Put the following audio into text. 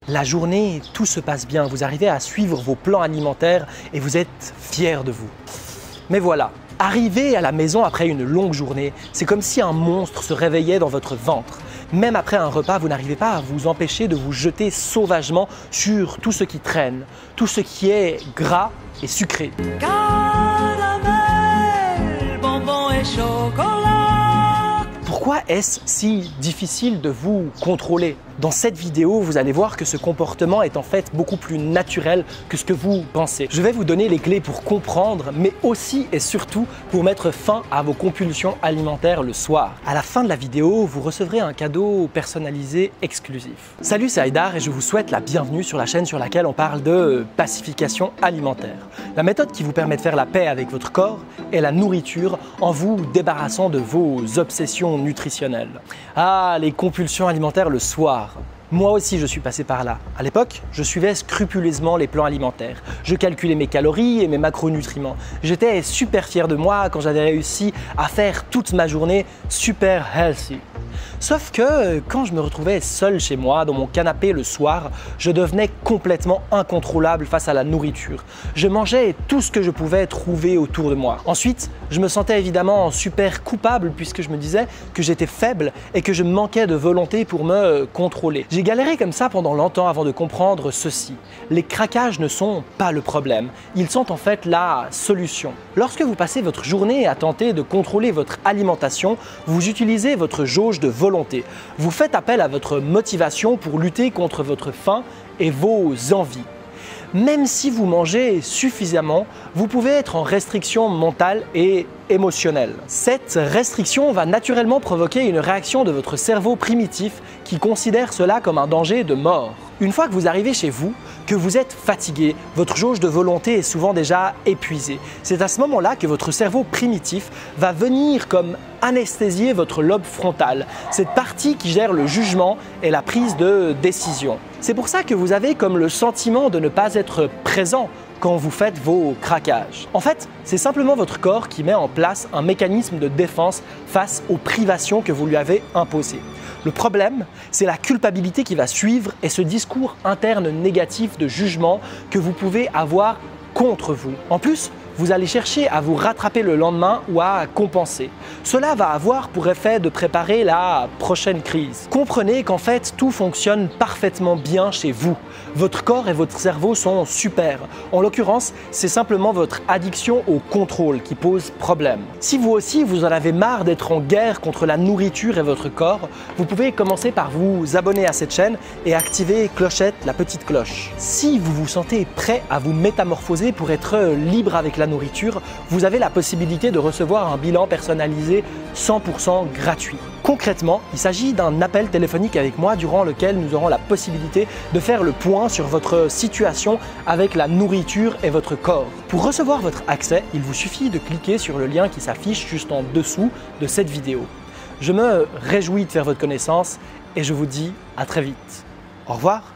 La journée, tout se passe bien, vous arrivez à suivre vos plans alimentaires et vous êtes fiers de vous. Mais voilà, arriver à la maison après une longue journée, c'est comme si un monstre se réveillait dans votre ventre. Même après un repas, vous n'arrivez pas à vous empêcher de vous jeter sauvagement sur tout ce qui traîne, tout ce qui est gras et sucré. Caramel, bonbons et chocolat. Pourquoi est-ce si difficile de vous contrôler? Dans cette vidéo, vous allez voir que ce comportement est en fait beaucoup plus naturel que ce que vous pensez. Je vais vous donner les clés pour comprendre, mais aussi et surtout pour mettre fin à vos compulsions alimentaires le soir. À la fin de la vidéo, vous recevrez un cadeau personnalisé exclusif. Salut, c'est Haïdar et je vous souhaite la bienvenue sur la chaîne sur laquelle on parle de pacification alimentaire. La méthode qui vous permet de faire la paix avec votre corps est la nourriture en vous débarrassant de vos obsessions nutritionnelles. Ah, les compulsions alimentaires le soir. Moi aussi, je suis passé par là. À l'époque, je suivais scrupuleusement les plans alimentaires. Je calculais mes calories et mes macronutriments. J'étais super fier de moi quand j'avais réussi à faire toute ma journée super healthy. Sauf que quand je me retrouvais seul chez moi, dans mon canapé le soir, je devenais complètement incontrôlable face à la nourriture. Je mangeais tout ce que je pouvais trouver autour de moi. Ensuite, je me sentais évidemment super coupable puisque je me disais que j'étais faible et que je manquais de volonté pour me contrôler. J'ai galéré comme ça pendant longtemps avant de comprendre ceci. Les craquages ne sont pas le problème, ils sont en fait la solution. Lorsque vous passez votre journée à tenter de contrôler votre alimentation, vous utilisez votre jauge de volonté. Vous faites appel à votre motivation pour lutter contre votre faim et vos envies. Même si vous mangez suffisamment, vous pouvez être en restriction mentale et émotionnelle. Cette restriction va naturellement provoquer une réaction de votre cerveau primitif qui considère cela comme un danger de mort. Une fois que vous arrivez chez vous, que vous êtes fatigué, votre jauge de volonté est souvent déjà épuisée. C'est à ce moment-là que votre cerveau primitif va venir comme anesthésier votre lobe frontal, cette partie qui gère le jugement et la prise de décision. C'est pour ça que vous avez comme le sentiment de ne pas être présent quand vous faites vos craquages. En fait, c'est simplement votre corps qui met en place un mécanisme de défense face aux privations que vous lui avez imposées. Le problème, c'est la culpabilité qui va suivre et ce discours interne négatif de jugement que vous pouvez avoir contre vous. En plus, vous allez chercher à vous rattraper le lendemain ou à compenser. Cela va avoir pour effet de préparer la prochaine crise. Comprenez qu'en fait, tout fonctionne parfaitement bien chez vous. Votre corps et votre cerveau sont super. En l'occurrence, c'est simplement votre addiction au contrôle qui pose problème. Si vous aussi, vous en avez marre d'être en guerre contre la nourriture et votre corps, vous pouvez commencer par vous abonner à cette chaîne et activer clochette, la petite cloche. Si vous vous sentez prêt à vous métamorphoser pour être libre avec la nourriture, vous avez la possibilité de recevoir un bilan personnalisé 100% gratuit. Concrètement, il s'agit d'un appel téléphonique avec moi durant lequel nous aurons la possibilité de faire le point sur votre situation avec la nourriture et votre corps. Pour recevoir votre accès, il vous suffit de cliquer sur le lien qui s'affiche juste en dessous de cette vidéo. Je me réjouis de faire votre connaissance et je vous dis à très vite. Au revoir.